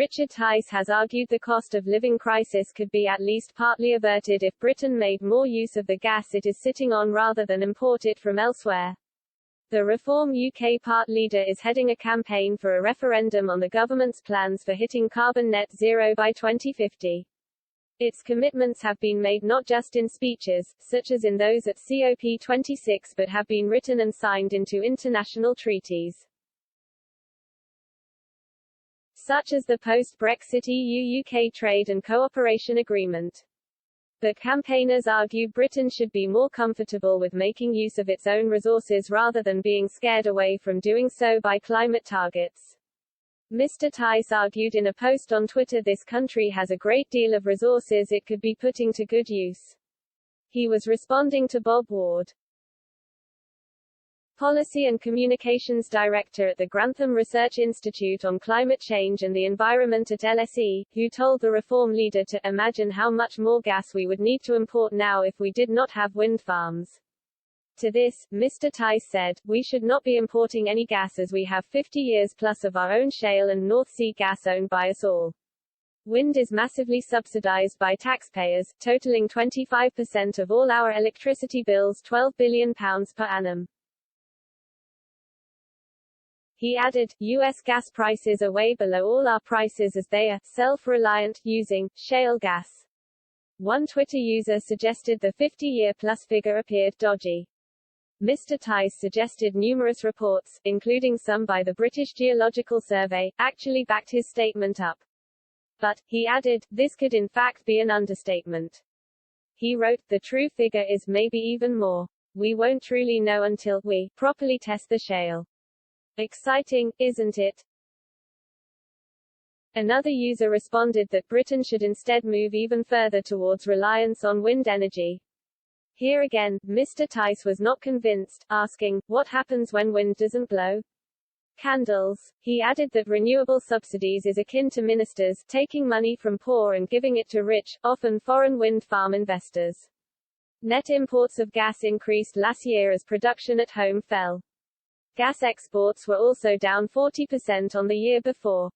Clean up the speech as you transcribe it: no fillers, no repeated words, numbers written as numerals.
Richard Tice has argued the cost of living crisis could be at least partly averted if Britain made more use of the gas it is sitting on rather than import it from elsewhere. The Reform UK part leader is heading a campaign for a referendum on the government's plans for hitting carbon net zero by 2050. Its commitments have been made not just in speeches, such as in those at COP26, but have been written and signed into international treaties, such as the post-Brexit EU-UK Trade and Cooperation Agreement. The campaigners argue Britain should be more comfortable with making use of its own resources rather than being scared away from doing so by climate targets. Mr. Tice argued in a post on Twitter this country has a great deal of resources it could be putting to good use. He was responding to Bob Ward, Policy and Communications Director at the Grantham Research Institute on Climate Change and the Environment at LSE, who told the Reform leader to imagine how much more gas we would need to import now if we did not have wind farms. To this, Mr. Tice said, "We should not be importing any gas as we have 50 years plus of our own shale and North Sea gas owned by us all. Wind is massively subsidized by taxpayers, totaling 25% of all our electricity bills, £12 billion per annum." He added, U.S. gas prices are way below all our prices as they are self-reliant, using shale gas. One Twitter user suggested the 50-year-plus figure appeared dodgy. Mr. Tice suggested numerous reports, including some by the British Geological Survey, actually backed his statement up. But, he added, this could in fact be an understatement. He wrote, the true figure is maybe even more. We won't truly know until we properly test the shale. Exciting, isn't it? Another user responded that Britain should instead move even further towards reliance on wind energy. Here again, Mr. Tice was not convinced, asking, what happens when wind doesn't blow? Candles. He added that renewable subsidies is akin to ministers taking money from poor and giving it to rich, often foreign wind farm investors. Net imports of gas increased last year as production at home fell. Gas exports were also down 40% on the year before.